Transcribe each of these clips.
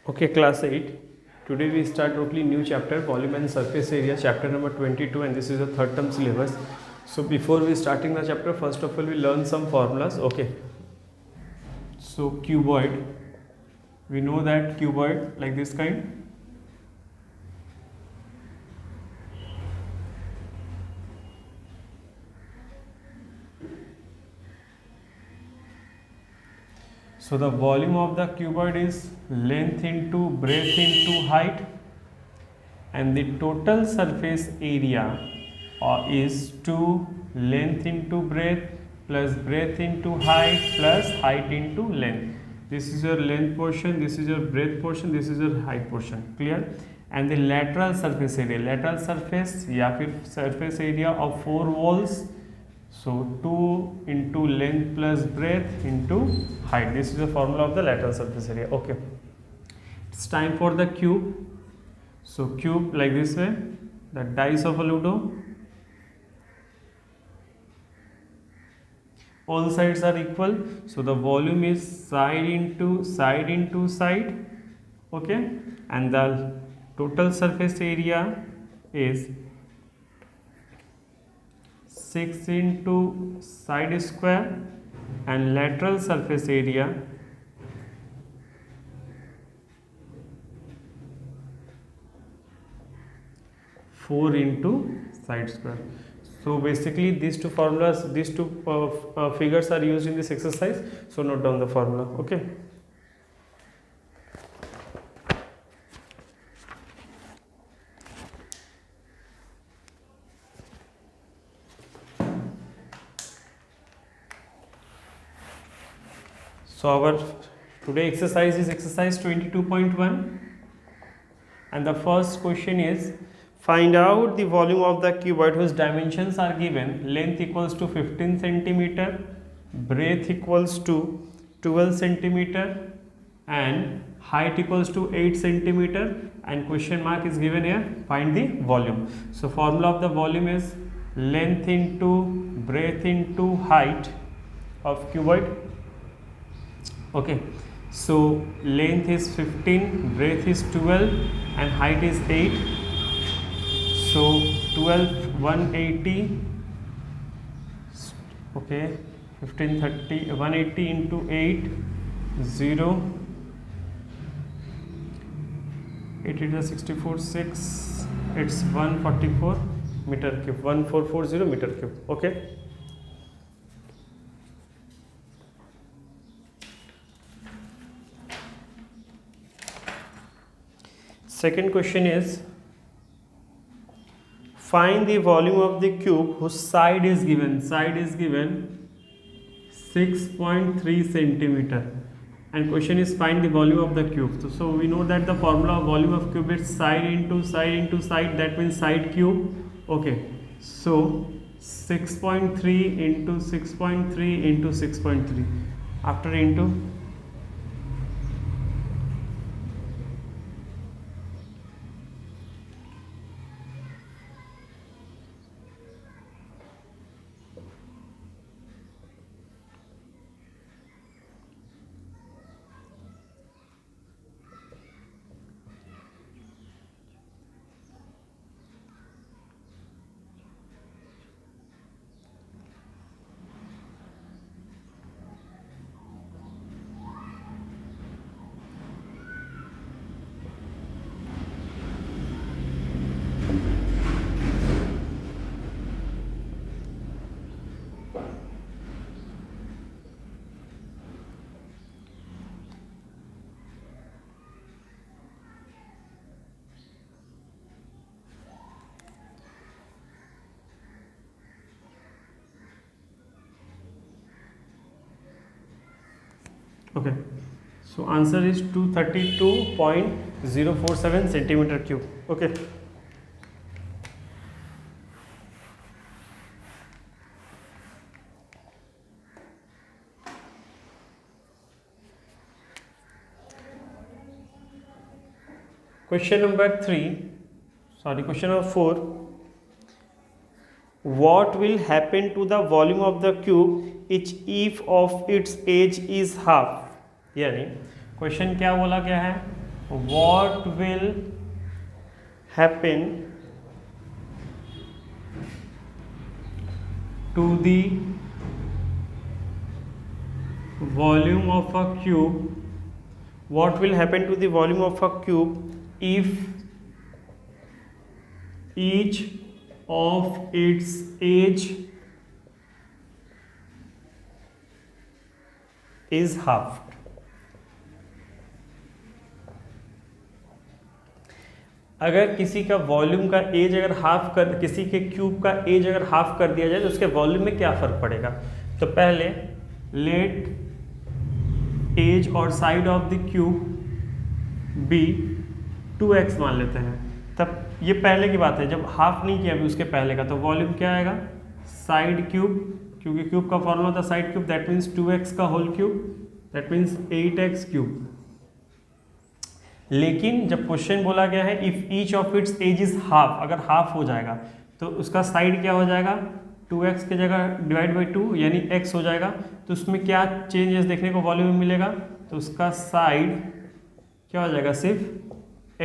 Okay, class 8. Today we start totally new chapter, volume and surface area, chapter number 22, and this is the third term syllabus. So before we starting the chapter, first of all we learn some formulas. Okay. So cuboid, we know that cuboid like this kind. So the volume of the cuboid is length into breadth into height, and the total surface area is 2 length into breadth plus breadth into height plus height into length. This is your length portion, this is your breadth portion, this is your height portion. Clear? And the lateral surface area, lateral surface या फिर surface area of 4 walls. So 2 into length plus breadth into height. This is the formula of the lateral surface area. Okay. It's time for the cube. So cube like this way, the dice of a Ludo. All sides are equal. So the volume is side into side into side. Okay. And the total surface area is 6 into side square, and lateral surface area four into side square. So basically these two formulas, these two figures are used in this exercise. So note down the formula. Okay. So our today exercise is exercise 22.1, and the first question is find out the volume of the cuboid whose dimensions are given. Length equals to 15 centimeter, breadth equals to 12 centimeter, and height equals to 8 centimeter, and question mark is given here. Find the volume. So formula of the volume is length into breadth into height of cuboid. Okay, so length is 15, breadth is 12, and height is 8. So 12 180. Okay, 1530 180 into 8 0. 8 is 64 6. It's 144 meter cube, 1440 meter cube. Okay. Second question is find the volume of the cube whose side is given. Side is given 6.3 centimeter, and question is find the volume of the cube. So we know that the formula of volume of cube is side into side into side, that means side cube. Okay, so 6.3 into 6.3 into 6.3, after into okay, so answer is 232.047 centimeter cube. Okay. Question number 4. What will happen to the volume of the cube if of its age is half? यानी question क्या बोला गया है what will happen to the volume of a cube, what will happen to the volume of a cube if each of its edge is halved. अगर किसी का volume का as अगर हाफ कर, किसी के क्यूब का एज अगर हाफ कर दिया जाए तो उसके वॉल्यूम में क्या फर्क पड़ेगा? तो पहले लेट एज और side of the cube be 2x मान लेते हैं। तब ये पहले की बात है, जब हाफ नहीं किया अभी उसके पहले का, तो वॉल्यूम क्या आएगा? साइड क्यूब, क्योंकि क्यूब का फॉर्मूला था side cube, that means 2x का whole cube, that means 8x cube. लेकिन जब क्वेश्चन बोला गया है if each of its edge is half, अगर हाफ हो जाएगा तो उसका साइड क्या हो जाएगा? 2x की जगह डिवाइड बाई 2 यानी x हो जाएगा। तो उसमें क्या चेंजेस देखने को वॉल्यूम में मिलेगा? तो उसका साइड क्या हो जाएगा? सिर्फ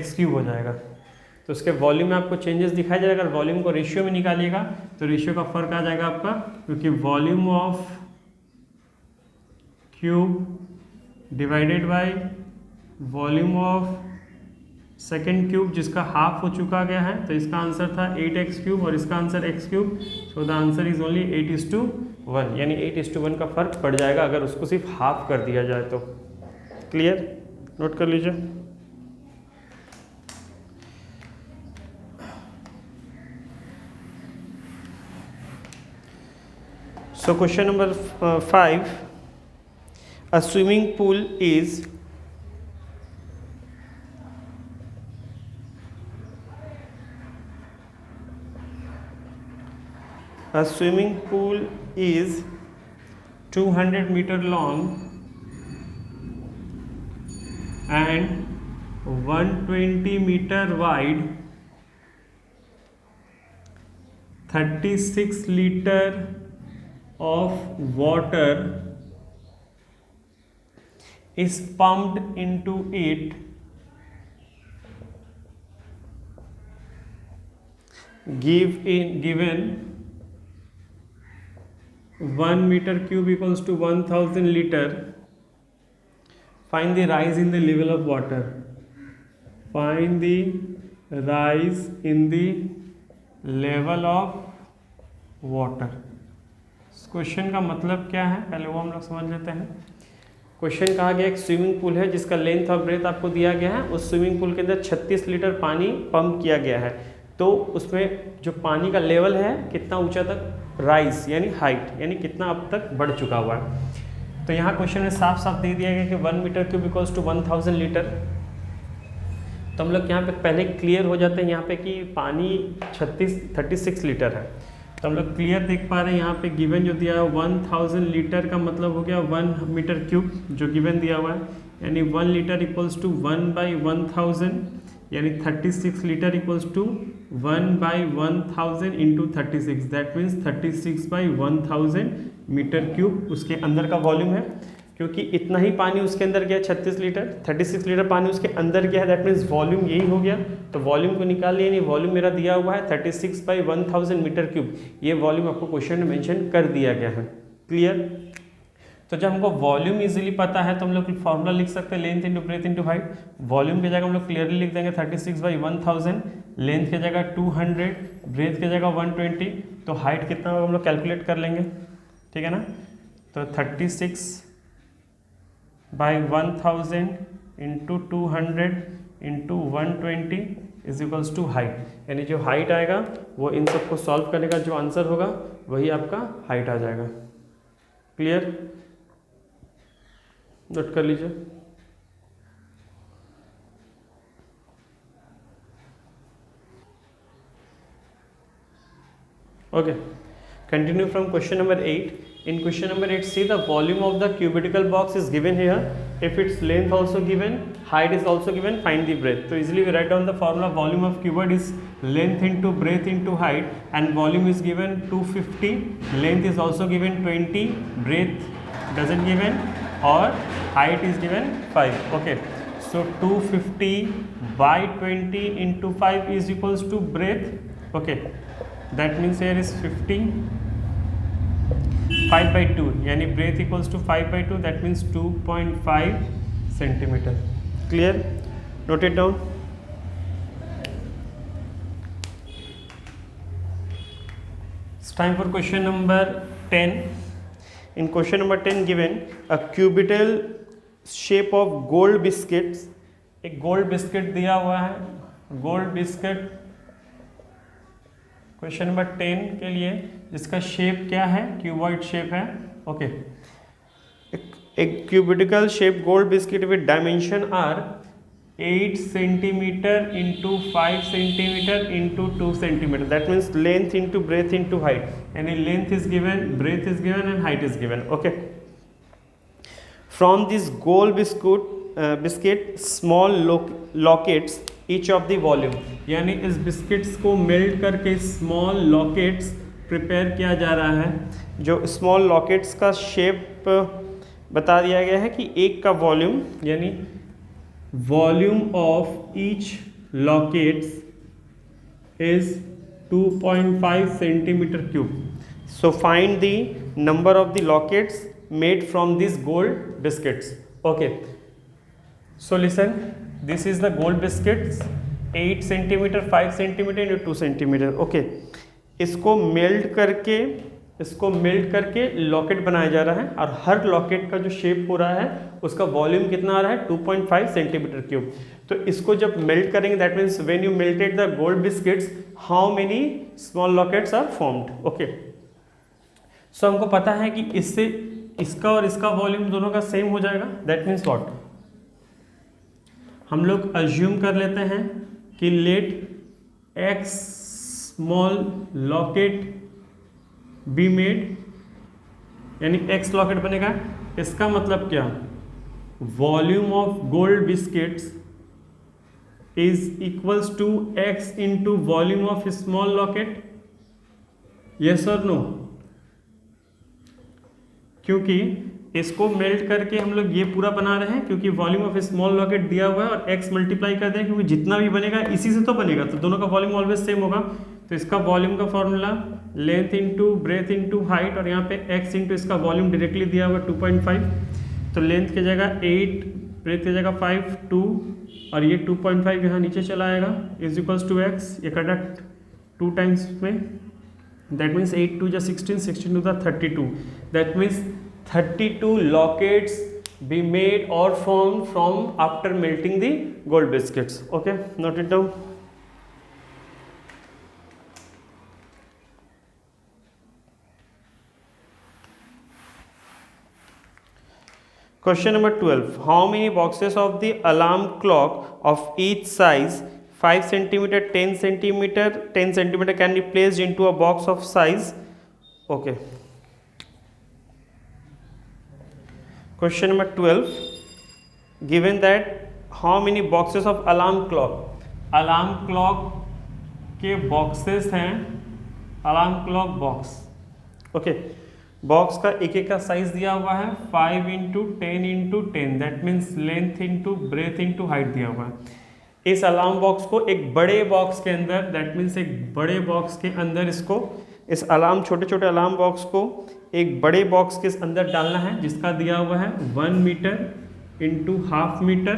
x क्यूब हो जाएगा। तो उसके वॉल्यूम में आपको चेंजेस दिखाई दे रहा है। अगर वॉल्यूम को रेशियो में निकालिएगा तो रेशियो का फर्क आ जाएगा आपका, क्योंकि volume of cube divided by volume of second cube जिसका हाफ हो चुका गया है। तो इसका आंसर था 8x क्यूब और इसका answer x cube. So the answer is only 8:1, यानी 8:1 का फर्क पड़ जाएगा अगर उसको सिर्फ हाफ कर दिया जाए तो। क्लियर? नोट कर लीजिए। So question number 5, a swimming pool is a swimming pool is 200 meter long and 120 meter wide, 36 liter of water is pumped into it. Given 1 meter cube equals to 1000 liter, find the rise in the level of water. Find the rise in the level of water. Question का मतलब क्या है पहले वो हम लोग समझ लेते हैं। क्वेश्चन कहा गया एक स्विमिंग पूल है जिसका लेंथ और ब्रेथ आपको दिया गया है। उस स्विमिंग पूल के अंदर 36 लीटर पानी पंप किया गया है। तो उसमें जो पानी का लेवल है कितना ऊंचा तक राइज यानी हाइट यानी कितना अब तक बढ़ चुका हुआ है। तो यहाँ क्वेश्चन में साफ साफ दे दिया गया कि 1 metre cube equals to 1000 litre. तो हम लोग यहाँ पे पहले क्लियर हो जाते हैं यहाँ पे कि पानी 36 लीटर है। तो हम लोग क्लियर देख पा रहे हैं यहाँ पे गिवन जो दिया है 1000 लीटर का मतलब हो गया 1 मीटर क्यूब जो गिवन दिया हुआ है, यानी 1 लीटर इक्वल्स टू 1/1000 यानी 36 litre equals to 1/1000 into 36, that means 36/1000 metre cube उसके अंदर का वॉल्यूम है। क्योंकि इतना ही पानी उसके अंदर गया 36 लीटर पानी उसके अंदर गया है, दैट मीन्स वॉल्यूम यही हो गया। तो वॉल्यूम को निकाल लिया, नहीं वॉल्यूम मेरा दिया हुआ है 36/1000 मीटर क्यूब। ये वॉल्यूम आपको क्वेश्चन में मेंशन कर दिया गया है। क्लियर? तो जब हमको वॉल्यूम इजीली पता है तो हम लोग फॉर्मूला लिख सकते हैं length into breadth into height. Volume की जगह हम लोग क्लियरली लिख देंगे 36/1000, लेंथ की जगह 200, ब्रेथ की जगह 120। तो हाइट कितना होगा हम लोग कैलकुलेट कर लेंगे, ठीक है ना। तो 36/1000 into 200 into 120 is equals to height, यानी जो हाइट आएगा वो इन सबको सॉल्व करने का जो आंसर होगा वही आपका हाइट आ जाएगा। क्लियर? नोट कर लीजिए। Okay, continue from question number 8. In question number 8, see the volume of the cubitical box is given here. If its length also given, height is also given, find the breadth. So easily we write down the formula. Volume of cuboid is length into breadth into height, and volume is given 250. Length is also given 20. Breadth doesn't given, or height is given 5. Okay. So 250 by 20 into 5 is equals to breadth. Okay, that means here is 50, 5 by 2 यानी breadth equals to 5 by 2, that means 2.5 centimeter. Clear? Note it down. It's time for question number 10. In question number 10 given a cubital shape of gold biscuits, एक gold biscuit दिया हुआ है, gold biscuit question number 10 के लिए, जिसका shape क्या है, cuboid shape है. ओके, एक cubical shape gold biscuit with dimension are 8 centimetre into 5 centimetre into 2 centimetre, that means length into breadth into height, यानी length is given, breadth is given and height is given. Okay, From this gold biscuit small lockets each of the volume, यानी इस biscuits को melt करके small lockets prepare किया जा रहा है. जो स्मॉल लॉकेट्स का शेप बता दिया गया है कि एक का वॉल्यूम, यानी volume of each lockets is 2.5 centimetre cube. So find the number of the lockets made from these gold biscuits. Okay, so listen, this is the gold biscuits, 8 centimeter, 5 centimeter into 2 centimeter. Okay, इसको melt करके locket बनाया जा रहा है, और हर locket का जो shape हो रहा है उसका वॉल्यूम कितना आ रहा है, 2.5 सेंटीमीटर क्यूब. तो इसको जब मेल्ट करेंगे, that means when you melted the gold biscuits, how many small lockets are formed. Okay, so हमको पता है कि इससे इसका और इसका वॉल्यूम दोनों का सेम हो जाएगा. दैट मीन्स व्हाट, हम लोग अज्यूम कर लेते हैं कि let x small locket be made, यानी एक्स लॉकेट बनेगा. इसका मतलब क्या, volume of gold biscuits is equals to x into volume of small locket. Yes और नो? क्योंकि इसको मेल्ट करके हम लोग ये पूरा बना रहे हैं, क्योंकि वॉल्यूम ऑफ स्मॉल लॉकेट दिया हुआ है और x मल्टीप्लाई कर दें, क्योंकि जितना भी बनेगा इसी से तो बनेगा, तो दोनों का वॉल्यूम ऑलवेज सेम होगा. तो इसका वॉल्यूम का formula length into breadth into height, और यहाँ पे x इंटू इसका वॉल्यूम डायरेक्टली दिया हुआ 2.5. तो लेंथ की जगह 8, ब्रेथ की जगह 5, 2, और ये 2.5 यहाँ नीचे चला आएगा, इज इक्वल्स टू x. ये करेक्ट 2 टाइम्स में, that means 8 2 16, 16 2 32. That means 32 lockets be made or formed from after melting the gold biscuits. Okay, note it down. Question number 12. How many boxes of the alarm clock of each size 5 centimeter, 10 centimeter, 10 centimeter can be placed into a box of size? Okay. Question number 12. Given that how many boxes of alarm clock? Alarm clock के boxes हैं, alarm clock box. Okay. Box का एक का size दिया हुआ है 5 into 10 into 10, that means length into breadth into height दिया हुआ है. इस अलार्म बॉक्स को एक बड़े बॉक्स के अंदर, दैट मीन्स एक बड़े बॉक्स के अंदर इसको, इस अलार्म छोटे छोटे अलार्म बॉक्स को एक बड़े बॉक्स के अंदर डालना है, जिसका दिया हुआ है 1 metre into half metre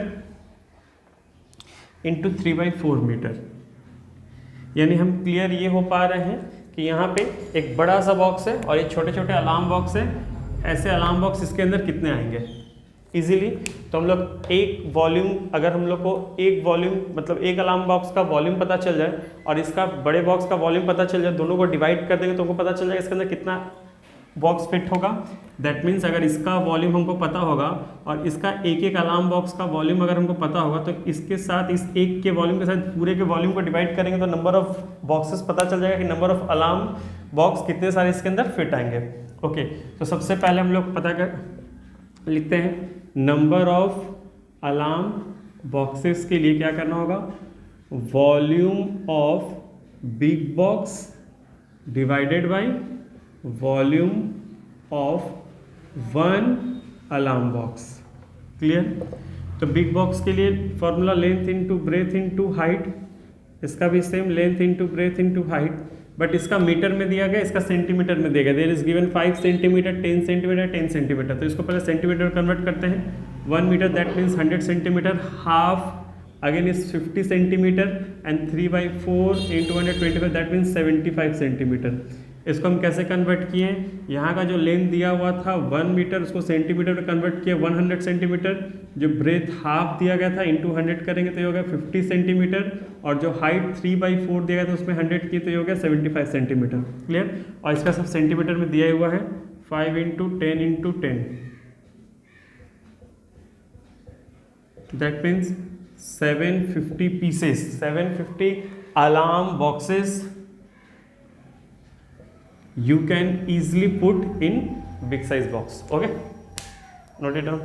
into 3/4 metre. यानी हम क्लियर ये हो पा रहे हैं कि यहाँ पे एक बड़ा सा बॉक्स है और ये छोटे छोटे अलार्म बॉक्स है. ऐसे अलार्म बॉक्स इसके अंदर कितने आएंगे इजीली? तो हम लोग एक वॉल्यूम, अगर हम लोग को एक वॉल्यूम मतलब एक अलार्म बॉक्स का वॉल्यूम पता चल जाए और इसका बड़े बॉक्स का वॉल्यूम पता चल जाए, दोनों को डिवाइड कर देंगे तो हमको पता चल जाएगा इसके अंदर कितना बॉक्स फिट होगा. दैट मीन्स अगर इसका वॉल्यूम हमको पता होगा और इसका एक एक अलार्म बॉक्स का वॉल्यूम अगर हमको पता होगा, तो इसके साथ इस एक के वॉल्यूम के साथ पूरे के वॉल्यूम को डिवाइड करेंगे तो नंबर ऑफ बॉक्सेस पता चल जाएगा कि नंबर ऑफ अलार्म बॉक्स कितने सारे इसके अंदर फिट आएंगे. ओके, तो सबसे पहले हम लोग पता कर लिखते हैं नंबर ऑफ अलार्म बॉक्सेस के लिए क्या करना होगा, volume of big box divided by volume of one alarm box. Clear? तो बिग बॉक्स के लिए formula length into breadth into height, इसका भी same length into breadth into height, but इसका मीटर में दिया गया, इसका सेंटीमीटर में दिया गया। There is given 5 centimetre, 10 centimetre, 10 centimetre. तो इसको पहले सेंटीमीटर कन्वर्ट करते हैं। 1 metre that means 100 centimetre, half again is 50 centimetre and 3/4 into 125 that means 75 centimetre. इसको हम कैसे कन्वर्ट किए? यहाँ का जो लेंथ दिया हुआ था 1 मीटर, उसको सेंटीमीटर में कन्वर्ट किया 100 सेंटीमीटर। जो ब्रेथ हाफ दिया गया था इंटू 100 करेंगे तो ये हो गया 50 सेंटीमीटर, और जो हाइट 3/4 दिया गया था उसमें 100 की तो ये हो गया 75 सेंटीमीटर। क्लियर? और इसका सब सेंटीमीटर में दिया हुआ है 5 into 10 into 10 that means 750 pieces, 750 alarm boxes you can easily put in big size box. Okay, note it down.